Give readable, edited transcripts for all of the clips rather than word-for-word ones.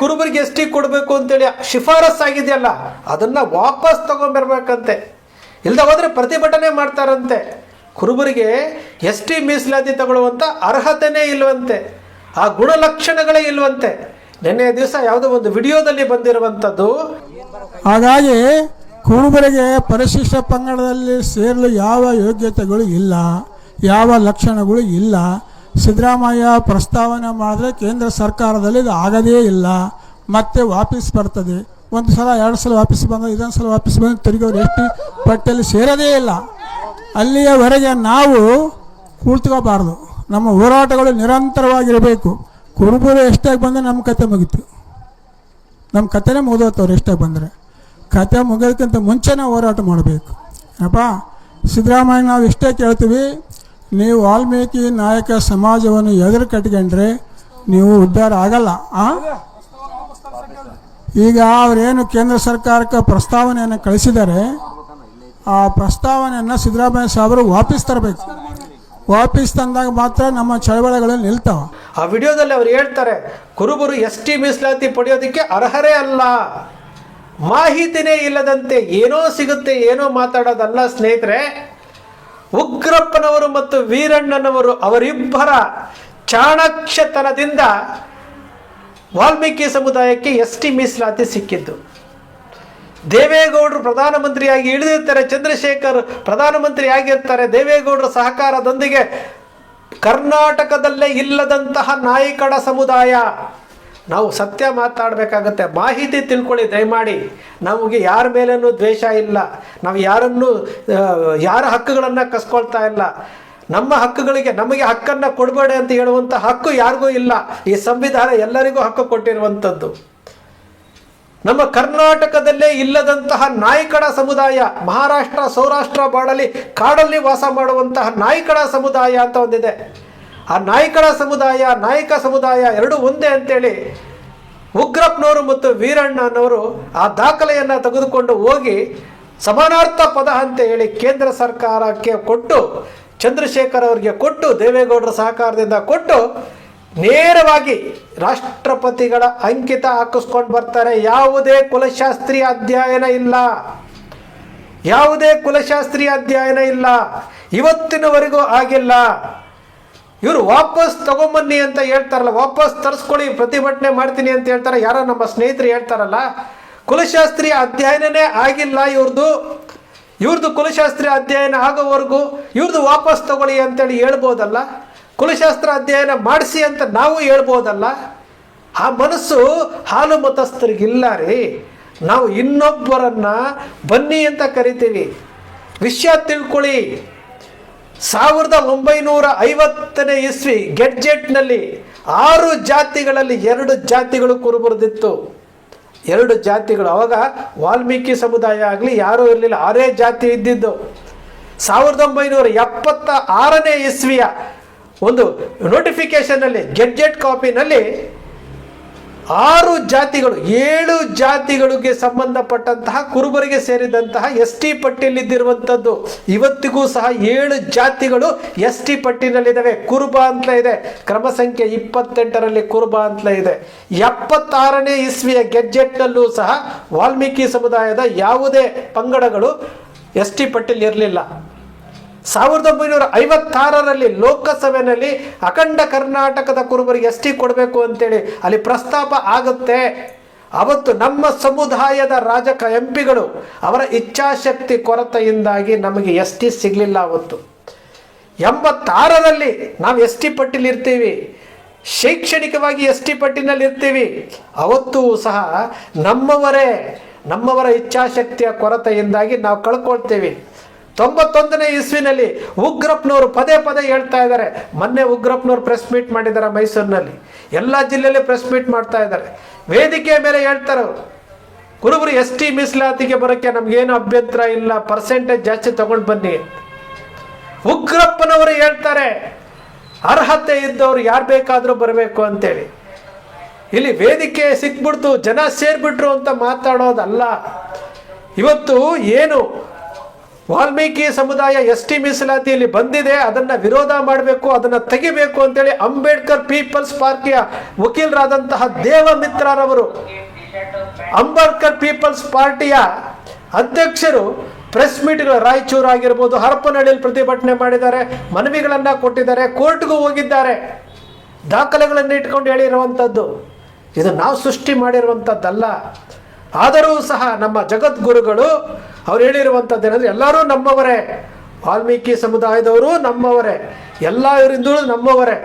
ಕುರುಬರಿಗೆ S T ಕೊಡಬೇಕು ಅಂತೇಳಿ ಶಿಫಾರಸ್ ಆಗಿದೆಯಲ್ಲ ಅದನ್ನು ವಾಪಸ್ ತಗೊಂಡ್ಬರ್ಬೇಕಂತೆ. ಇಲ್ದ ಹೋದರೆ ಪ್ರತಿಭಟನೆ ಮಾಡ್ತಾರಂತೆ. ಕುರುಬರಿಗೆ ಎಸ್ ಟಿ ಮೀಸಲಾತಿ ತಗೊಳ್ಳುವಂಥ ಅರ್ಹತೆಯೇ ಇಲ್ವಂತೆ, ಆ ಗುಣಲಕ್ಷಣಗಳೇ ಇಲ್ವಂತೆ. ನಿನ್ನೆ ದಿವಸ ಯಾವುದೋ ಒಂದು ವಿಡಿಯೋದಲ್ಲಿ ಬಂದಿರುವಂಥದ್ದು. ಹಾಗಾಗಿ ಕುರುಬರಿಗೆ ಪರಿಶಿಷ್ಟ ಪಂಗಡದಲ್ಲಿ ಸೇರಲು ಯಾವ ಯೋಗ್ಯತೆಗಳು ಇಲ್ಲ, ಯಾವ ಲಕ್ಷಣಗಳು ಇಲ್ಲ. ಸಿದ್ದರಾಮಯ್ಯ ಪ್ರಸ್ತಾವನೆ ಮಾಡಿದ್ರೆ ಕೇಂದ್ರ ಸರ್ಕಾರದಲ್ಲಿ ಇದು ಆಗದೇ ಇಲ್ಲ, ಮತ್ತೆ ವಾಪಸ್ ಬರ್ತದೆ. ಒಂದು ಸಲ ಎರಡು ಸಲ ವಾಪಸ್ ಬಂದು ಇದೊಂದು ಸಲ ವಾಪಸ್ ಬಂದು ತಿರುಗಿ ಅವರು ಎಸ್ ಟಿ ಪಟ್ಟಿಯಲ್ಲಿ ಸೇರೋದೇ ಇಲ್ಲ. ಅಲ್ಲಿಯವರೆಗೆ ನಾವು ಕೂತ್ಕೋಬಾರ್ದು, ನಮ್ಮ ಹೋರಾಟಗಳು ನಿರಂತರವಾಗಿರಬೇಕು. ಕುರುಬರು ಎಷ್ಟಾಗಿ ಬಂದರೆ ನಮ್ಮ ಕತೆ ಮುಗೀತು, ನಮ್ಮ ಕತೆನೇ ಮುಗಿದೋತವ್ರು ಎಷ್ಟಾಗಿ ಬಂದರೆ. ಕತೆ ಮುಗಿಯೋದಕ್ಕಿಂತ ಮುಂಚೆ ನಾವು ಹೋರಾಟ ಮಾಡಬೇಕು. ಅಪ್ಪ ಸಿದ್ದರಾಮಯ್ಯ ನಾವು ಇಷ್ಟೇ ಕೇಳ್ತೀವಿ, ನೀವು ವಾಲ್ಮೀಕಿ ನಾಯಕ ಸಮಾಜವನ್ನು ಎದುರು ಕಟ್ಕೊಂಡ್ರೆ ನೀವು ಉದ್ಧಾರ ಆಗಲ್ಲ. ಈಗ ಅವರೇನು ಕೇಂದ್ರ ಸರ್ಕಾರಕ್ಕೆ ಪ್ರಸ್ತಾವನೆಯನ್ನು ಕಳಿಸಿದ್ದಾರೆ, ಆ ಪ್ರಸ್ತಾವನೆಯನ್ನು ಸಿದ್ದರಾಮಯ್ಯ ಸಾಹೇಬರು ವಾಪಸ್ ತರಬೇಕು. ವಾಪಸ್ ತಂದಾಗ ಮಾತ್ರ ನಮ್ಮ ಚಳವಳಿಗಳು ನಿಲ್ತಾವ. ಆ ವಿಡಿಯೋದಲ್ಲಿ ಅವ್ರು ಹೇಳ್ತಾರೆ, ಕುರುಬರು ಎಸ್ ಟಿ ಮೀಸಲಾತಿ ಪಡೆಯೋದಕ್ಕೆ ಅರ್ಹರೇ ಅಲ್ಲ, ಮಾಹಿತಿನೇ ಇಲ್ಲದಂತೆ ಏನೋ ಸಿಗುತ್ತೆ ಏನೋ ಮಾತಾಡೋದಲ್ಲ ಸ್ನೇಹಿತರೆ. ಉಗ್ರಪ್ಪನವರು ಮತ್ತು ವೀರಣ್ಣನವರು ಅವರಿಬ್ಬರ ಚಾಣಾಕ್ಷತನದಿಂದ ವಾಲ್ಮೀಕಿ ಸಮುದಾಯಕ್ಕೆ ಎಸ್ ಟಿ ಮೀಸಲಾತಿ ಸಿಕ್ಕಿದ್ದು. ದೇವೇಗೌಡರು ಪ್ರಧಾನಮಂತ್ರಿಯಾಗಿ ಇಳಿದಿರ್ತಾರೆ, ಚಂದ್ರಶೇಖರ್ ಪ್ರಧಾನಮಂತ್ರಿ ಆಗಿರ್ತಾರೆ. ದೇವೇಗೌಡರ ಸಹಕಾರದೊಂದಿಗೆ ಕರ್ನಾಟಕದಲ್ಲೇ ಇಲ್ಲದಂತಹ ನಾಯಿಕಡ ಸಮುದಾಯ. ನಾವು ಸತ್ಯ ಮಾತಾಡಬೇಕಾಗತ್ತೆ, ಮಾಹಿತಿ ತಿಳ್ಕೊಳ್ಳಿ ದಯಮಾಡಿ. ನಮಗೆ ಯಾರ ಮೇಲೇನೂ ದ್ವೇಷ ಇಲ್ಲ, ನಾವು ಯಾರ ಹಕ್ಕುಗಳನ್ನು ಕಸ್ಕೊಳ್ತಾ ಇಲ್ಲ. ನಮ್ಮ ಹಕ್ಕುಗಳಿಗೆ ನಮಗೆ ಹಕ್ಕನ್ನು ಕೊಡಬೇಡಿ ಅಂತ ಹೇಳುವಂಥ ಹಕ್ಕು ಯಾರಿಗೂ ಇಲ್ಲ. ಈ ಸಂವಿಧಾನ ಎಲ್ಲರಿಗೂ ಹಕ್ಕು ಕೊಟ್ಟಿರುವಂಥದ್ದು. ನಮ್ಮ ಕರ್ನಾಟಕದಲ್ಲೇ ಇಲ್ಲದಂತಹ ನಾಯಿಕಡ ಸಮುದಾಯ, ಮಹಾರಾಷ್ಟ್ರ ಸೌರಾಷ್ಟ್ರ ಬಾಡಲಿ ಕಾಡಲ್ಲಿ ವಾಸ ಮಾಡುವಂತಹ ನಾಯಿಕಡ ಸಮುದಾಯ ಅಂತ ಒಂದಿದೆ. ಆ ನಾಯಿಕಡ ಸಮುದಾಯ, ನಾಯಕ ಸಮುದಾಯ ಎರಡೂ ಒಂದೇ ಅಂತೇಳಿ ಉಗ್ರಪ್ಪನವರು ಮತ್ತು ವೀರಣ್ಣನವರು ಆ ದಾಖಲೆಯನ್ನು ತೆಗೆದುಕೊಂಡು ಹೋಗಿ ಸಮಾನಾರ್ಥ ಪದ ಅಂತ ಹೇಳಿ ಕೇಂದ್ರ ಸರ್ಕಾರಕ್ಕೆ ಕೊಟ್ಟು, ಚಂದ್ರಶೇಖರ್ ಅವರಿಗೆ ಕೊಟ್ಟು, ದೇವೇಗೌಡರ ಸಹಕಾರದಿಂದ ಕೊಟ್ಟು ನೇರವಾಗಿ ರಾಷ್ಟ್ರಪತಿಗಳ ಅಂಕಿತ ಹಾಕಿಸ್ಕೊಂಡು ಬರ್ತಾರೆ. ಯಾವುದೇ ಕುಲಶಾಸ್ತ್ರೀಯ ಅಧ್ಯಯನ ಇಲ್ಲ, ಯಾವುದೇ ಕುಲಶಾಸ್ತ್ರೀಯ ಅಧ್ಯಯನ ಇಲ್ಲ, ಇವತ್ತಿನವರೆಗೂ ಆಗಿಲ್ಲ. ಇವರು ವಾಪಸ್ ತಗೊಂಬನ್ನಿ ಅಂತ ಹೇಳ್ತಾರಲ್ಲ, ವಾಪಸ್ ತರಿಸ್ಕೊಳ್ಳಿ, ಪ್ರತಿಭಟನೆ ಮಾಡ್ತೀನಿ ಅಂತ ಹೇಳ್ತಾರೆ. ಯಾರೋ ನಮ್ಮ ಸ್ನೇಹಿತರು ಹೇಳ್ತಾರಲ್ಲ, ಕುಲಶಾಸ್ತ್ರೀಯ ಅಧ್ಯಯನನೇ ಆಗಿಲ್ಲ ಇವ್ರದ್ದು ಕುಲಶಾಸ್ತ್ರೀಯ ಅಧ್ಯಯನ ಆಗೋವರೆಗೂ ಇವ್ರದ್ದು ವಾಪಸ್ ತಗೊಳ್ಳಿ ಅಂತೇಳಿ ಹೇಳ್ಬೋದಲ್ಲ. ಕುಲಶಾಸ್ತ್ರ ಅಧ್ಯಯನ ಮಾಡಿಸಿ ಅಂತ ನಾವು ಹೇಳ್ಬೋದಲ್ಲ. ಆ ಮನಸ್ಸು ಹಾಲು ಮತಸ್ಥರಿಗಿಲ್ಲ ರೀ. ನಾವು ಇನ್ನೊಬ್ಬರನ್ನ ಬನ್ನಿ ಅಂತ ಕರಿತೀವಿ. ವಿಷಯ ತಿಳ್ಕೊಳ್ಳಿ. 1950ನೇ ಇಸ್ವಿ ಗೆಡ್ಜೆಟ್ನಲ್ಲಿ 6 ಜಾತಿಗಳಲ್ಲಿ 2 ಜಾತಿಗಳು ಕುರುಬರದಿತ್ತು. 2 ಜಾತಿಗಳು. ಅವಾಗ ವಾಲ್ಮೀಕಿ ಸಮುದಾಯ ಆಗಲಿ ಯಾರೂ ಇರಲಿಲ್ಲ, 6 ಜಾತಿ ಇದ್ದಿದ್ದು. 1976ನೇ ಇಸ್ವಿಯ ಒಂದು ನೋಟಿಫಿಕೇಶನ್ನಲ್ಲಿ, ಗೆಡ್ಜೆಟ್ ಕಾಪಿನಲ್ಲಿ 6 ಜಾತಿಗಳು, 7 ಜಾತಿಗಳಿಗೆ ಸಂಬಂಧಪಟ್ಟಂತಹ ಕುರುಬರಿಗೆ ಸೇರಿದಂತಹ ಎಸ್ ಟಿ ಪಟ್ಟಿಯಲ್ಲಿದ್ದಿರುವಂಥದ್ದು. ಇವತ್ತಿಗೂ ಸಹ 7 ಜಾತಿಗಳು ಎಸ್ ಟಿ ಪಟ್ಟಿನಲ್ಲಿದ್ದಾವೆ. ಕುರುಬ ಅಂತಲೇ ಇದೆ, ಕ್ರಮ ಸಂಖ್ಯೆ 28ರಲ್ಲಿ ಕುರುಬ ಅಂತಲೇ ಇದೆ. 76ನೇ ಇಸ್ವಿಯ ಗೆಡ್ಜೆಟ್ನಲ್ಲೂ ಸಹ ವಾಲ್ಮೀಕಿ ಸಮುದಾಯದ ಯಾವುದೇ ಪಂಗಡಗಳು ಎಸ್ ಟಿ ಪಟ್ಟಿಯಲ್ಲಿ ಇರಲಿಲ್ಲ. 1956ರಲ್ಲಿ ಲೋಕಸಭೆಯಲ್ಲಿ ಅಖಂಡ ಕರ್ನಾಟಕದ ಕುರುಬರಿಗೆ ಎಸ್ ಟಿ ಕೊಡಬೇಕು ಅಂತೇಳಿ ಅಲ್ಲಿ ಪ್ರಸ್ತಾಪ ಆಗುತ್ತೆ. ಅವತ್ತು ನಮ್ಮ ಸಮುದಾಯದ ಎಂಪಿಗಳು ಅವರ ಇಚ್ಛಾಶಕ್ತಿ ಕೊರತೆಯಿಂದಾಗಿ ನಮಗೆ ಎಸ್ ಟಿ ಸಿಗಲಿಲ್ಲ. ಅವತ್ತು 86ರಲ್ಲಿ ನಾವು ಎಸ್ ಟಿ ಪಟ್ಟಿಲಿ ಇರ್ತೀವಿ, ಶೈಕ್ಷಣಿಕವಾಗಿ ಎಸ್ ಟಿ ಪಟ್ಟಿನಲ್ಲಿ ಇರ್ತೀವಿ. ಅವತ್ತೂ ಸಹ ನಮ್ಮವರ ಇಚ್ಛಾಶಕ್ತಿಯ ಕೊರತೆಯಿಂದಾಗಿ ನಾವು ಕಳ್ಕೊಳ್ತೀವಿ. 91ನೇ ಇಸ್ವಿನಲ್ಲಿ ಉಗ್ರಪ್ಪನವರು ಪದೇ ಹೇಳ್ತಾ ಇದ್ದಾರೆ. ಮೊನ್ನೆ ಉಗ್ರಪ್ಪನವರು ಪ್ರೆಸ್ ಮೀಟ್ ಮಾಡಿದ್ದಾರೆ ಮೈಸೂರಿನಲ್ಲಿ, ಎಲ್ಲ ಜಿಲ್ಲೆಯಲ್ಲಿ ಪ್ರೆಸ್ ಮೀಟ್ ಮಾಡ್ತಾ ಇದ್ದಾರೆ. ವೇದಿಕೆ ಮೇಲೆ ಹೇಳ್ತಾರೆ, ಕುರುಬರು ಎಸ್ ಟಿ ಮೀಸಲಾತಿಗೆ ಬರೋಕ್ಕೆ ನಮಗೇನು ಅಭ್ಯಂತರ ಇಲ್ಲ, ಪರ್ಸೆಂಟೇಜ್ ಜಾಸ್ತಿ ತಗೊಂಡು ಬನ್ನಿ. ಉಗ್ರಪ್ಪನವರು ಹೇಳ್ತಾರೆ ಅರ್ಹತೆ ಇದ್ದವರು ಯಾರು ಬೇಕಾದರೂ ಬರಬೇಕು ಅಂತೇಳಿ. ಇಲ್ಲಿ ವೇದಿಕೆ ಸಿಕ್ಬಿಡ್ತು, ಜನ ಸೇರ್ಬಿಟ್ರು ಅಂತ ಮಾತಾಡೋದಲ್ಲ. ಇವತ್ತು ಏನು ವಾಲ್ಮೀಕಿ ಸಮುದಾಯ ಎಸ್ ಟಿ ಮೀಸಲಾತಿಯಲ್ಲಿ ಬಂದಿದೆ, ಅದನ್ನು ವಿರೋಧ ಮಾಡಬೇಕು, ಅದನ್ನು ತೆಗಿಬೇಕು ಅಂತೇಳಿ ಅಂಬೇಡ್ಕರ್ ಪೀಪಲ್ಸ್ ಪಾರ್ಟಿಯ ವಕೀಲರಾದಂತಹ ದೇವಮಿತ್ರರವರು, ಅಂಬೇಡ್ಕರ್ ಪೀಪಲ್ಸ್ ಪಾರ್ಟಿಯ ಅಧ್ಯಕ್ಷರು ಪ್ರೆಸ್ ಮೀಟ್ಗಳು ರಾಯಚೂರು ಆಗಿರ್ಬೋದು, ಹರಪನಹಳ್ಳಿಯಲ್ಲಿ ಪ್ರತಿಭಟನೆ ಮಾಡಿದ್ದಾರೆ, ಮನವಿಗಳನ್ನು ಕೊಟ್ಟಿದ್ದಾರೆ, ಕೋರ್ಟ್ಗೂ ಹೋಗಿದ್ದಾರೆ, ದಾಖಲೆಗಳನ್ನು ಇಟ್ಕೊಂಡು ಹೇಳಿರುವಂಥದ್ದು. ಇದು ನಾವು ಸೃಷ್ಟಿ ಮಾಡಿರುವಂಥದ್ದಲ್ಲ. ಆದರೂ ಸಹ ನಮ್ಮ ಜಗದ್ಗುರುಗಳು ಅವ್ರು ಹೇಳಿರುವಂಥದ್ದು ಏನಂದರೆ, ಎಲ್ಲರೂ ನಮ್ಮವರೇ, ವಾಲ್ಮೀಕಿ ಸಮುದಾಯದವರು ನಮ್ಮವರೇ, ಎಲ್ಲ ಇವರಿಂದ ನಮ್ಮವರೇ,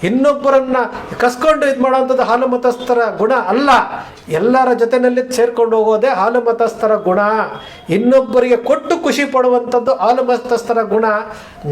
ಇನ್ನೊಬ್ಬರನ್ನ ಕಸ್ಕೊಂಡು ಇದು ಮಾಡುವಂಥದ್ದು ಹಾಲು ಮತಸ್ಥರ ಗುಣ ಅಲ್ಲ. ಎಲ್ಲರ ಜೊತೆಯಲ್ಲಿ ಸೇರ್ಕೊಂಡು ಹೋಗೋದೇ ಹಾಲು ಮತಸ್ಥರ ಗುಣ. ಇನ್ನೊಬ್ಬರಿಗೆ ಕೊಟ್ಟು ಖುಷಿ ಪಡುವಂಥದ್ದು ಹಾಲು ಮತಸ್ಥರ ಗುಣ.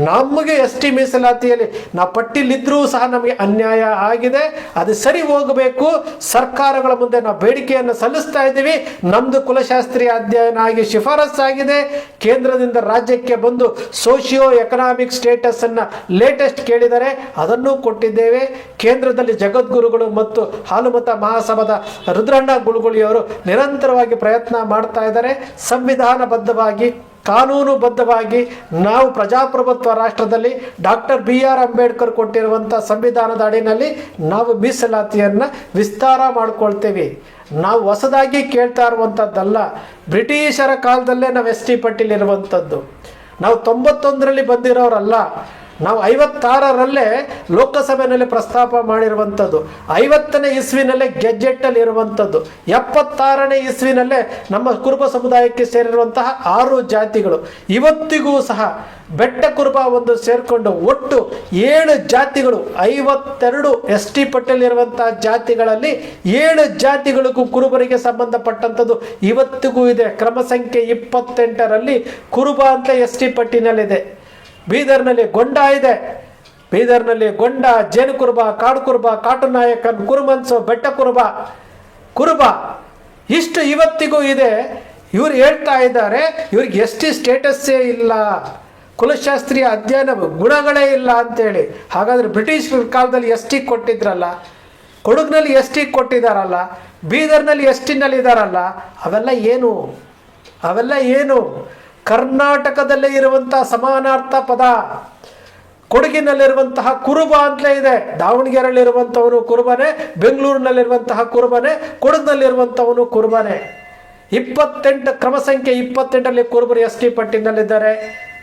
ನಮಗೆ ಎಸ್ ಟಿ ಮೀಸಲಾತಿಯಲ್ಲಿ ನಾವು ಪಟ್ಟಿಲಿದ್ದರೂ ಸಹ ನಮಗೆ ಅನ್ಯಾಯ ಆಗಿದೆ, ಅದು ಸರಿ ಹೋಗಬೇಕು. ಸರ್ಕಾರಗಳ ಮುಂದೆ ನಾವು ಬೇಡಿಕೆಯನ್ನು ಸಲ್ಲಿಸ್ತಾ ಇದ್ದೀವಿ. ನಮ್ಮದು ಕುಲಶಾಸ್ತ್ರೀಯ ಅಧ್ಯಯನ ಆಗಿ ಶಿಫಾರಸ್ಸಾಗಿದೆ. ಕೇಂದ್ರದಿಂದ ರಾಜ್ಯಕ್ಕೆ ಬಂದು ಸೋಷಿಯೋ ಎಕನಾಮಿಕ್ ಸ್ಟೇಟಸನ್ನು ಲೇಟೆಸ್ಟ್ ಕೇಳಿದರೆ ಅದನ್ನು ಕೊಟ್ಟಿದ್ದೇವೆ. ಕೇಂದ್ರದಲ್ಲಿ ಜಗದ್ಗುರುಗಳು ಮತ್ತು ಹಾಲುಮತ ಮಹಾಸಭಾದ ರುದ್ರಣ್ಣ ಗುಳುಗುಳಿಯವರು ನಿರಂತರವಾಗಿ ಪ್ರಯತ್ನ ಮಾಡ್ತಾ ಇದ್ದಾರೆ. ಸಂವಿಧಾನಬದ್ಧವಾಗಿ, ಕಾನೂನುಬದ್ಧವಾಗಿ ನಾವು ಪ್ರಜಾಪ್ರಭುತ್ವ ರಾಷ್ಟ್ರದಲ್ಲಿ ಡಾಕ್ಟರ್ BR ಅಂಬೇಡ್ಕರ್ ಕೊಟ್ಟಿರುವಂಥ ಸಂವಿಧಾನದ ಅಡಿನಲ್ಲಿ ನಾವು ಮೀಸಲಾತಿಯನ್ನು ವಿಸ್ತಾರ ಮಾಡ್ಕೊಳ್ತೇವೆ. ನಾವು ಹೊಸದಾಗಿ ಕೇಳ್ತಾ ಇರುವಂಥದ್ದಲ್ಲ. ಬ್ರಿಟಿಷರ ಕಾಲದಲ್ಲೇ ನಾವು ಎಸ್ ಟಿ ಪಟ್ಟಿಲಿರುವಂಥದ್ದು. ನಾವು 91ರಲ್ಲಿ ಬಂದಿರೋರಲ್ಲ. ನಾವು 56ರಲ್ಲೇ ಲೋಕಸಭೆಯಲ್ಲಿ ಪ್ರಸ್ತಾಪ ಮಾಡಿರುವಂಥದ್ದು, 50ನೇ ಇಸ್ವಿನಲ್ಲೇ ಗೆಜೆಟ್ಟಲ್ಲಿ ಇರುವಂಥದ್ದು, 76ನೇ ಇಸ್ವಿನಲ್ಲೇ ನಮ್ಮ ಕುರುಬ ಸಮುದಾಯಕ್ಕೆ ಸೇರಿರುವಂತಹ 6 ಜಾತಿಗಳು ಇವತ್ತಿಗೂ ಸಹ ಬೆಟ್ಟ ಕುರುಬ ಒಂದು ಸೇರಿಕೊಂಡು ಒಟ್ಟು 7 ಜಾತಿಗಳು, 52 ಎಸ್ ಟಿ ಪಟ್ಟಿಯಲ್ಲಿರುವಂತಹ ಜಾತಿಗಳಲ್ಲಿ 7 ಜಾತಿಗಳಿಗೂ ಕುರುಬರಿಗೆ ಸಂಬಂಧಪಟ್ಟಂಥದ್ದು ಇವತ್ತಿಗೂ ಇದೆ. ಕ್ರಮ ಸಂಖ್ಯೆ 28ರಲ್ಲಿ ಕುರುಬ ಅಂತ ಎಸ್ ಟಿ ಪಟ್ಟಿನಲ್ಲಿದೆ. ಬೀದರ್ನಲ್ಲಿ ಗೊಂಡ ಇದೆ. ಬೀದರ್ನಲ್ಲಿ ಗೊಂಡ, ಜೇನು ಕುರುಬ, ಕಾಡು ಕುರುಬ, ಕಾಟು ನಾಯಕನ್, ಕುರುಮನ್ಸು, ಬೆಟ್ಟ ಕುರುಬ ಇಷ್ಟು ಇವತ್ತಿಗೂ ಇದೆ. ಇವ್ರು ಹೇಳ್ತಾ ಇದ್ದಾರೆ ಇವ್ರಿಗೆ ಎಸ್ ಟಿ ಸ್ಟೇಟಸ್ಸೇ ಇಲ್ಲ, ಕುಲಶಾಸ್ತ್ರೀಯ ಅಧ್ಯಯನ ಗುಣಗಳೇ ಇಲ್ಲ ಅಂತೇಳಿ. ಹಾಗಾದರೆ ಬ್ರಿಟಿಷ್ ಕಾಲದಲ್ಲಿ ಎಸ್ ಟಿ ಕೊಟ್ಟಿದ್ರಲ್ಲ, ಕೊಡಗಿನಲ್ಲಿ ಎಸ್ ಟಿ ಕೊಟ್ಟಿದ್ದಾರಲ್ಲ, ಬೀದರ್ನಲ್ಲಿ ಎಸ್ ಟಿನಲ್ಲಿ ಇದ್ದಾರಲ್ಲ, ಅವೆಲ್ಲ ಏನು? ಕರ್ನಾಟಕದಲ್ಲೇ ಇರುವಂತಹ ಸಮಾನಾರ್ಥ ಪದ. ಕೊಡಗಿನಲ್ಲಿರುವಂತಹ ಕುರುಬ ಅಂತಲೇ ಇದೆ. ದಾವಣಗೆರೆಯಲ್ಲಿರುವಂಥವನು ಕುರುಬನೇ, ಬೆಂಗಳೂರಿನಲ್ಲಿರುವಂತಹ ಕುರುಬನೇ, ಕೊಡಗಿನಲ್ಲಿರುವಂಥವನು ಕುರುಬನೇ. 28 ಕ್ರಮ ಸಂಖ್ಯೆ 28ರಲ್ಲಿ ಕುರುಬರು ಎಸ್ ಟಿ ಪಟ್ಟಿನಲ್ಲಿದ್ದಾರೆ.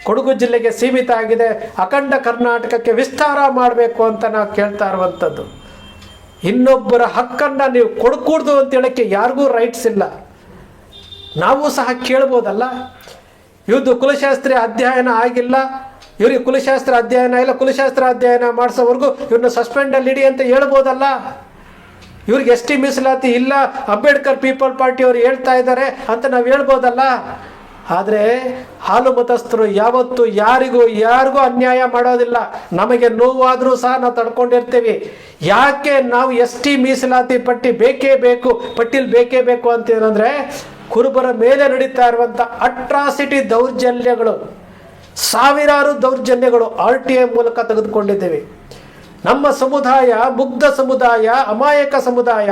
ಕೊಡಗು ಜಿಲ್ಲೆಗೆ ಸೀಮಿತ ಆಗಿದೆ. ಅಖಂಡ ಕರ್ನಾಟಕಕ್ಕೆ ವಿಸ್ತಾರ ಮಾಡಬೇಕು ಅಂತ ನಾವು ಕೇಳ್ತಾ ಇರುವಂಥದ್ದು. ಇನ್ನೊಬ್ಬರ ಹಕ್ಕನ್ನು ನೀವು ಕೊಡಕೂಡ್ದು ಅಂತ ಹೇಳೋಕ್ಕೆ ಯಾರಿಗೂ ರೈಟ್ಸ್ ಇಲ್ಲ. ನಾವು ಸಹ ಕೇಳ್ಬೋದಲ್ಲ, ಇವ್ರದ್ದು ಕುಲಶಾಸ್ತ್ರೀಯ ಅಧ್ಯಯನ ಆಗಿಲ್ಲ, ಇವ್ರಿಗೆ ಕುಲಶಾಸ್ತ್ರ ಅಧ್ಯಯನ ಇಲ್ಲ, ಕುಲಶಾಸ್ತ್ರ ಅಧ್ಯಯನ ಮಾಡಿಸೋವರೆಗೂ ಇವ್ರನ್ನ ಸಸ್ಪೆಂಡಲ್ಲಿ ಇಡಿ ಅಂತ ಹೇಳ್ಬೋದಲ್ಲ. ಇವ್ರಿಗೆ ಎಸ್ ಟಿ ಮೀಸಲಾತಿ ಇಲ್ಲ, ಅಂಬೇಡ್ಕರ್ ಪೀಪಲ್ ಪಾರ್ಟಿಯವರು ಹೇಳ್ತಾ ಇದ್ದಾರೆ ಅಂತ ನಾವು ಹೇಳ್ಬೋದಲ್ಲ. ಆದರೆ ಹಾಲು ಮತಸ್ಥರು ಯಾವತ್ತೂ ಯಾರಿಗೂ ಅನ್ಯಾಯ ಮಾಡೋದಿಲ್ಲ. ನಮಗೆ ನೋವಾದರೂ ಸಹ ನಾವು ತಡ್ಕೊಂಡಿರ್ತೀವಿ. ಯಾಕೆ ನಾವು ಎಸ್ ಟಿ ಮೀಸಲಾತಿ ಪಟ್ಟಿಲಿ ಬೇಕೇ ಬೇಕು ಅಂತೀರಂದರೆ, ಕುರುಬರ ಮೇಲೆ ನಡೀತಾ ಇರುವಂಥ ಅಟ್ರಾಸಿಟಿ ದೌರ್ಜನ್ಯಗಳು, ಸಾವಿರಾರು ದೌರ್ಜನ್ಯಗಳು RTI ಮೂಲಕ ತೆಗೆದುಕೊಂಡಿದ್ದೇವೆ. ನಮ್ಮ ಸಮುದಾಯ ಮುಗ್ಧ ಸಮುದಾಯ, ಅಮಾಯಕ ಸಮುದಾಯ,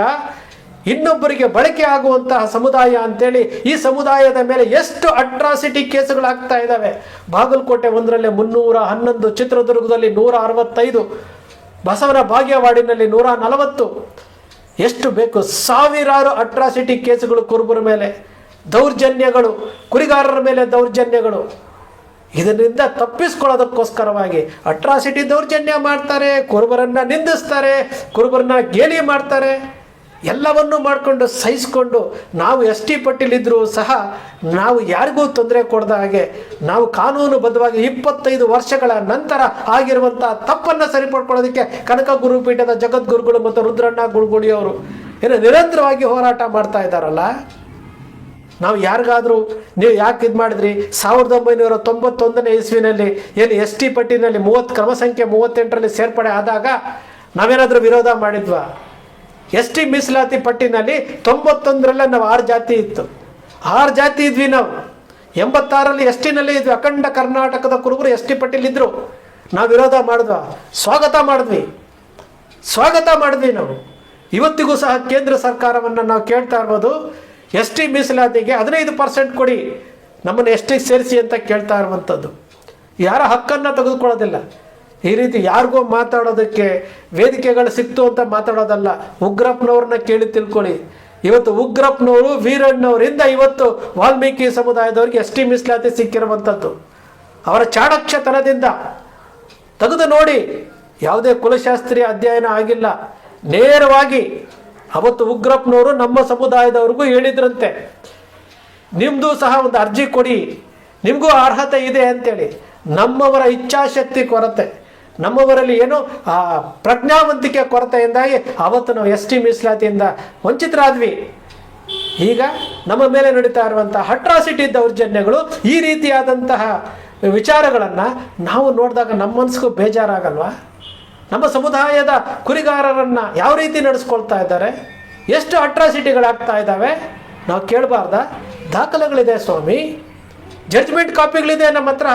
ಇನ್ನೊಬ್ಬರಿಗೆ ಬಳಕೆ ಆಗುವಂತಹ ಸಮುದಾಯ ಅಂತೇಳಿ ಈ ಸಮುದಾಯದ ಮೇಲೆ ಎಷ್ಟು ಅಟ್ರಾಸಿಟಿ ಕೇಸುಗಳಾಗ್ತಾ ಇದ್ದಾವೆ. ಬಾಗಲಕೋಟೆ 1ರಲ್ಲಿ 311, ಚಿತ್ರದುರ್ಗದಲ್ಲಿ 165, ಬಸವನ ಬಾಗೇವಾಡಿನಲ್ಲಿ 140, ಎಷ್ಟು ಬೇಕು ಸಾವಿರಾರು ಅಟ್ರಾಸಿಟಿ ಕೇಸುಗಳು ಕುರುಬರ ಮೇಲೆ, ದೌರ್ಜನ್ಯಗಳು, ಕುರಿಗಾರರ ಮೇಲೆ ದೌರ್ಜನ್ಯಗಳು. ಇದರಿಂದ ತಪ್ಪಿಸ್ಕೊಳ್ಳೋದಕ್ಕೋಸ್ಕರವಾಗಿ ಅಟ್ರಾಸಿಟಿ ದೌರ್ಜನ್ಯ ಮಾಡ್ತಾರೆ, ಕುರುಬರನ್ನ ನಿಂದಿಸ್ತಾರೆ, ಕುರುಬರನ್ನ ಗೇಲಿ ಮಾಡ್ತಾರೆ. ಎಲ್ಲವನ್ನೂ ಮಾಡಿಕೊಂಡು ಸಹಿಸಿಕೊಂಡು ನಾವು ಎಸ್ ಟಿ ಪಟ್ಟಿಲಿದ್ದರೂ ಸಹ ನಾವು ಯಾರಿಗೂ ತೊಂದರೆ ಕೊಡದ ಹಾಗೆ ನಾವು ಕಾನೂನುಬದ್ಧವಾಗಿ 25 ವರ್ಷಗಳ ನಂತರ ಆಗಿರುವಂಥ ತಪ್ಪನ್ನು ಸರಿಪಡ್ಕೊಳ್ಳೋದಕ್ಕೆ ಕನಕ ಗುರುಪೀಠದ ಜಗದ್ಗುರುಗಳು ಮತ್ತು ರುದ್ರಣ್ಣ ಗುಳುಗುಳಿಯವರು ನಿರಂತರವಾಗಿ ಹೋರಾಟ ಮಾಡ್ತಾ ಇದ್ದಾರಲ್ಲ. ನಾವು ಯಾರಿಗಾದರೂ ನೀವು ಯಾಕೆ ಇದು ಮಾಡಿದ್ರಿ 1991ನೇ ಇಸ್ವಿನಲ್ಲಿ ಎಲ್ಲಿ ಎಸ್ ಟಿ ಪಟ್ಟಿನಲ್ಲಿ ಕ್ರಮ ಸಂಖ್ಯೆ 38ರಲ್ಲಿ ಸೇರ್ಪಡೆ ಆದಾಗ ನಾವೇನಾದರೂ ವಿರೋಧ ಮಾಡಿದ್ವಾ? ಎಸ್ ಟಿ ಮೀಸಲಾತಿ ಪಟ್ಟಿನಲ್ಲಿ 91ರಲ್ಲೇ ನಾವು 6 ಜಾತಿ ಇತ್ತು, 6 ಜಾತಿ ಇದ್ವಿ ನಾವು. 86ರಲ್ಲಿ ಎಸ್ ಟಿನಲ್ಲಿ ಇದ್ವಿ. ಅಖಂಡ ಕರ್ನಾಟಕದ ಕುರುಬರು ಎಸ್ ಟಿ ಪಟ್ಟಿಲಿದ್ದರು. ನಾವು ವಿರೋಧ ಮಾಡಿದ್ವಾ? ಸ್ವಾಗತ ಮಾಡಿದ್ವಿ ನಾವು. ಇವತ್ತಿಗೂ ಸಹ ಕೇಂದ್ರ ಸರ್ಕಾರವನ್ನು ನಾವು ಕೇಳ್ತಾ ಇರ್ಬೋದು, ಎಸ್ ಟಿ ಮೀಸಲಾತಿಗೆ 15% ಕೊಡಿ, ನಮ್ಮನ್ನು ಎಷ್ಟಿಗೆ ಸೇರಿಸಿ ಅಂತ ಕೇಳ್ತಾ ಇರುವಂಥದ್ದು. ಯಾರ ಹಕ್ಕನ್ನು ತೆಗೆದುಕೊಳ್ಳೋದಿಲ್ಲ. ಈ ರೀತಿ ಯಾರಿಗೋ ಮಾತಾಡೋದಕ್ಕೆ ವೇದಿಕೆಗಳು ಸಿಕ್ತು ಅಂತ ಮಾತಾಡೋದಲ್ಲ. ಉಗ್ರಪ್ಪನವ್ರನ್ನ ಕೇಳಿ ತಿಳ್ಕೊಳ್ಳಿ. ಇವತ್ತು ಉಗ್ರಪ್ಪನವರು ವೀರಣ್ಣವರಿಂದ ಇವತ್ತು ವಾಲ್ಮೀಕಿ ಸಮುದಾಯದವ್ರಿಗೆ ಎಸ್ ಟಿ ಮೀಸಲಾತಿ ಸಿಕ್ಕಿರುವಂಥದ್ದು. ಅವರ ಚಾಣಕ್ಷತನದಿಂದ ತೆಗೆದು ನೋಡಿ, ಯಾವುದೇ ಕುಲಶಾಸ್ತ್ರೀಯ ಅಧ್ಯಯನ ಆಗಿಲ್ಲ. ನೇರವಾಗಿ ಅವತ್ತು ಉಗ್ರಪ್ಪನವರು ನಮ್ಮ ಸಮುದಾಯದವ್ರಿಗೂ ಹೇಳಿದ್ರಂತೆ, ನಿಮ್ಮದು ಸಹ ಒಂದು ಅರ್ಜಿ ಕೊಡಿ, ನಿಮಗೂ ಅರ್ಹತೆ ಇದೆ ಅಂತೇಳಿ. ನಮ್ಮವರ ಇಚ್ಛಾಶಕ್ತಿ ಕೊರತೆ, ನಮ್ಮವರಲ್ಲಿ ಏನು ಆ ಪ್ರಜ್ಞಾವಂತಿಕೆ ಕೊರತೆಯಿಂದಾಗಿ ಅವತ್ತು ನಾವು ಎಸ್ ಟಿ ಮೀಸಲಾತಿಯಿಂದ ವಂಚಿತರಾದ್ವಿ. ಈಗ ನಮ್ಮ ಮೇಲೆ ನಡೀತಾ ಇರುವಂತಹ ಅಟ್ರಾಸಿಟಿ ದೌರ್ಜನ್ಯಗಳು, ಈ ರೀತಿಯಾದಂತಹ ವಿಚಾರಗಳನ್ನು ನಾವು ನೋಡಿದಾಗ ನಮ್ಮ ಮನಸ್ಸಿಗೂ ಬೇಜಾರಾಗಲ್ವಾ? ನಮ್ಮ ಸಮುದಾಯದ ಕುರಿಗಾರರನ್ನು ಯಾವ ರೀತಿ ನಡೆಸ್ಕೊಳ್ತಾ ಇದ್ದಾರೆ, ಎಷ್ಟು ಅಟ್ರಾಸಿಟಿಗಳಾಗ್ತಾ ಇದ್ದಾವೆ, ನಾವು ಕೇಳಬಾರ್ದ? ದಾಖಲೆಗಳಿದೆ ಸ್ವಾಮಿ, ಜಡ್ಜ್ಮೆಂಟ್ ಕಾಪಿಗಳಿದೆ ನಮ್ಮ ಹತ್ರ.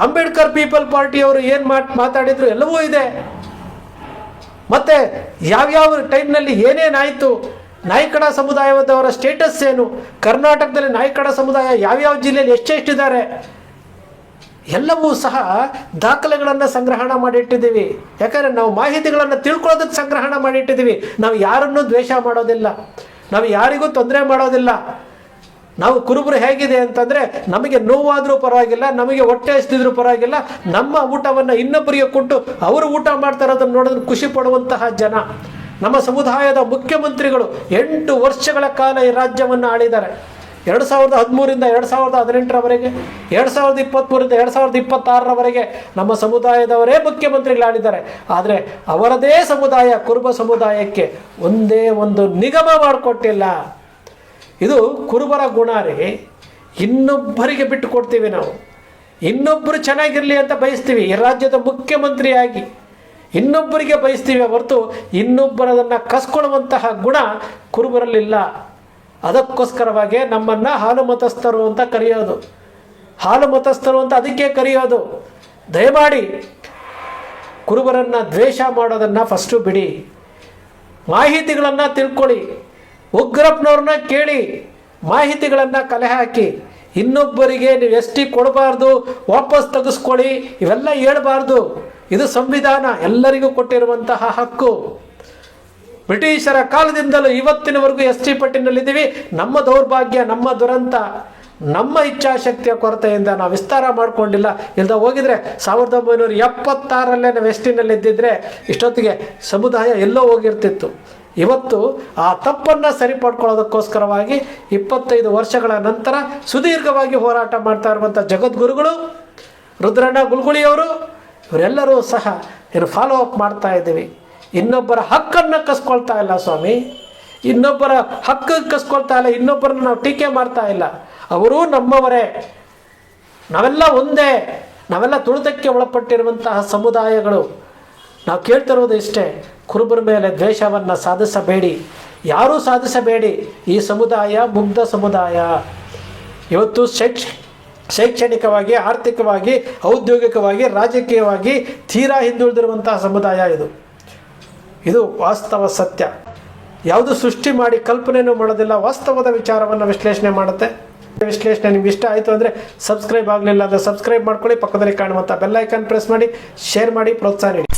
ಅಂಬೇಡ್ಕರ್ ಪೀಪಲ್ ಪಾರ್ಟಿಯವರು ಏನು ಮಾತಾಡಿದ್ರು ಎಲ್ಲವೂ ಇದೆ. ಮತ್ತು ಯಾವ್ಯಾವ ಟೈಮ್ನಲ್ಲಿ ಏನೇನಾಯಿತು, ನಾಯ್ಕಡ ಸಮುದಾಯದವರ ಸ್ಟೇಟಸ್ ಏನು, ಕರ್ನಾಟಕದಲ್ಲಿ ನಾಯ್ಕಡ ಸಮುದಾಯ ಯಾವ್ಯಾವ ಜಿಲ್ಲೆಯಲ್ಲಿ ಎಷ್ಟೆಷ್ಟಿದ್ದಾರೆ, ಎಲ್ಲವೂ ಸಹ ದಾಖಲೆಗಳನ್ನು ಸಂಗ್ರಹಣ ಮಾಡಿಟ್ಟಿದ್ದೀವಿ. ಯಾಕಂದರೆ ನಾವು ಮಾಹಿತಿಗಳನ್ನು ತಿಳ್ಕೊಳ್ಳೋದಕ್ಕೆ ಸಂಗ್ರಹಣ ಮಾಡಿಟ್ಟಿದ್ದೀವಿ. ನಾವು ಯಾರನ್ನೂ ದ್ವೇಷ ಮಾಡೋದಿಲ್ಲ, ನಾವು ಯಾರಿಗೂ ತೊಂದರೆ ಮಾಡೋದಿಲ್ಲ. ನಾವು ಕುರುಬರು ಹೇಗಿದೆ ಅಂತಂದರೆ, ನಮಗೆ ನೋವಾದರೂ ಪರವಾಗಿಲ್ಲ, ನಮಗೆ ಹೊಟ್ಟೆ ಹಸಿದಿದ್ರೂ ಪರವಾಗಿಲ್ಲ, ನಮ್ಮ ಊಟವನ್ನು ಇನ್ನೊಬ್ಬರಿಗೆ ಕೊಟ್ಟು ಅವರು ಊಟ ಮಾಡ್ತಾ ಇರೋದನ್ನು ನೋಡೋದನ್ನು ಖುಷಿ ಪಡುವಂತಹ ಜನ. ನಮ್ಮ ಸಮುದಾಯದ ಮುಖ್ಯಮಂತ್ರಿಗಳು 8 ವರ್ಷಗಳ ಕಾಲ ಈ ರಾಜ್ಯವನ್ನು ಆಳಿದ್ದಾರೆ. 2013ರಿಂದ 2018ರವರೆಗೆ, 2023ರಿಂದ 2026ರವರೆಗೆ ನಮ್ಮ ಸಮುದಾಯದವರೇ ಮುಖ್ಯಮಂತ್ರಿಗಳಾಗಿದ್ದಾರೆ. ಆದರೆ ಅವರದೇ ಸಮುದಾಯ ಕುರುಬ ಸಮುದಾಯಕ್ಕೆ ಒಂದೇ ಒಂದು ನಿಗಮ ಮಾಡಿಕೊಟ್ಟಿಲ್ಲ. ಇದು ಕುರುಬರ ಗುಣ ರೀ. ಇನ್ನೊಬ್ಬರಿಗೆ ಬಿಟ್ಟು ಕೊಡ್ತೀವಿ ನಾವು, ಇನ್ನೊಬ್ಬರು ಚೆನ್ನಾಗಿರಲಿ ಅಂತ ಬಯಸ್ತೀವಿ. ಈ ರಾಜ್ಯದ ಮುಖ್ಯಮಂತ್ರಿಯಾಗಿ ಇನ್ನೊಬ್ಬರಿಗೆ ಬಯಸ್ತೀವಿ ಹೊರತು ಇನ್ನೊಬ್ಬರದನ್ನು ಕಸ್ಕೊಳ್ಳುವಂತಹ ಗುಣ ಕುರುಬರಲ್ಲಿಲ್ಲ. ಅದಕ್ಕೋಸ್ಕರವಾಗಿ ನಮ್ಮನ್ನು ಹಾಲು ಮತಸ್ಥರು ಅಂತ ಕರೆಯೋದು, ಹಾಲು ಮತಸ್ಥರು ಅಂತ ಅದಕ್ಕೆ ಕರೆಯೋದು. ದಯಮಾಡಿ ಕುರುಬರನ್ನು ದ್ವೇಷ ಮಾಡೋದನ್ನು ಫಸ್ಟು ಬಿಡಿ, ಮಾಹಿತಿಗಳನ್ನು ತಿಳ್ಕೊಳ್ಳಿ, ಉಗ್ರಪ್ಪನವ್ರನ್ನ ಕೇಳಿ, ಮಾಹಿತಿಗಳನ್ನು ಕಲೆ ಹಾಕಿ. ಇನ್ನೊಬ್ಬರಿಗೆ ನೀವು ಎಸ್ ಟಿ ಕೊಡಬಾರ್ದು, ವಾಪಸ್ ತೆಗೆಸ್ಕೊಳ್ಳಿ, ಇವೆಲ್ಲ ಹೇಳಬಾರ್ದು. ಇದು ಸಂವಿಧಾನ ಎಲ್ಲರಿಗೂ ಕೊಟ್ಟಿರುವಂತಹ ಹಕ್ಕು. ಬ್ರಿಟಿಷರ ಕಾಲದಿಂದಲೂ ಇವತ್ತಿನವರೆಗೂ ಎಸ್ ಟಿ ಪಟ್ಟಿನಲ್ಲಿದ್ದೀವಿ. ನಮ್ಮ ದೌರ್ಭಾಗ್ಯ, ನಮ್ಮ ದುರಂತ, ನಮ್ಮ ಇಚ್ಛಾಶಕ್ತಿಯ ಕೊರತೆಯಿಂದ ನಾವು ವಿಸ್ತಾರ ಮಾಡಿಕೊಂಡಿಲ್ಲ. ಇಲ್ಲದ ಹೋಗಿದ್ರೆ 1976ರಲ್ಲೇ ನಾವು ಎಸ್ ಟಿನಲ್ಲಿ ಇದ್ದಿದ್ರೆ ಇಷ್ಟೊತ್ತಿಗೆ ಸಮುದಾಯ ಎಲ್ಲೋ ಹೋಗಿರ್ತಿತ್ತು. ಇವತ್ತು ಆ ತಪ್ಪನ್ನು ಸರಿಪಡ್ಕೊಳ್ಳೋದಕ್ಕೋಸ್ಕರವಾಗಿ 25 ವರ್ಷಗಳ ನಂತರ ಸುದೀರ್ಘವಾಗಿ ಹೋರಾಟ ಮಾಡ್ತಾ ಇರುವಂಥ ಜಗದ್ಗುರುಗಳು ರುದ್ರಣ್ಣ ಗುಲ್ಗುಳಿಯವರು, ಇವರೆಲ್ಲರೂ ಸಹ ಇನ್ನು ಫಾಲೋ ಅಪ್ ಮಾಡ್ತಾ ಇದ್ದೀವಿ. ಇನ್ನೊಬ್ಬರ ಹಕ್ಕನ್ನು ಕಸ್ಕೊಳ್ತಾ ಇಲ್ಲ ಸ್ವಾಮಿ, ಇನ್ನೊಬ್ಬರ ಹಕ್ಕು ಕಸ್ಕೊಳ್ತಾ ಇಲ್ಲ, ಇನ್ನೊಬ್ಬರನ್ನ ನಾವು ಟೀಕೆ ಮಾಡ್ತಾ ಇಲ್ಲ. ಅವರೂ ನಮ್ಮವರೇ, ನಾವೆಲ್ಲ ಒಂದೇ, ನಾವೆಲ್ಲ ತುಳಿತಕ್ಕೆ ಒಳಪಟ್ಟಿರುವಂತಹ ಸಮುದಾಯಗಳು. ನಾವು ಕೇಳ್ತಿರೋದು ಇಷ್ಟೇ, ಕುರುಬರ ಮೇಲೆ ದ್ವೇಷವನ್ನು ಸಾಧಿಸಬೇಡಿ, ಯಾರೂ ಸಾಧಿಸಬೇಡಿ. ಈ ಸಮುದಾಯ ಮುಗ್ಧ ಸಮುದಾಯ. ಇವತ್ತು ಶೈಕ್ಷಣಿಕವಾಗಿ, ಆರ್ಥಿಕವಾಗಿ, ಔದ್ಯೋಗಿಕವಾಗಿ, ರಾಜಕೀಯವಾಗಿ ತೀರಾ ಹಿಂದುಳಿದಿರುವಂತಹ ಸಮುದಾಯ ಇದು ವಾಸ್ತವ ಸತ್ಯ. ಯಾವುದು ಸೃಷ್ಟಿ ಮಾಡಿ ಕಲ್ಪನೆಯೂ ಮಾಡೋದಿಲ್ಲ, ವಾಸ್ತವದ ವಿಚಾರವನ್ನು ವಿಶ್ಲೇಷಣೆ ಮಾಡುತ್ತೆ. ವಿಶ್ಲೇಷಣೆ ನಿಮ್ಗೆ ಇಷ್ಟ ಆಯಿತು ಅಂದರೆ ಸಬ್ಸ್ಕ್ರೈಬ್ ಆಗಲಿಲ್ಲ ಅಂದರೆ ಸಬ್ಸ್ಕ್ರೈಬ್ ಮಾಡ್ಕೊಳ್ಳಿ, ಪಕ್ಕದಲ್ಲಿ ಕಾಣುವಂಥ ಬೆಲ್ ಐಕಾನ್ ಪ್ರೆಸ್ ಮಾಡಿ, ಶೇರ್ ಮಾಡಿ, ಪ್ರೋತ್ಸಾಹ ನೀಡಿ.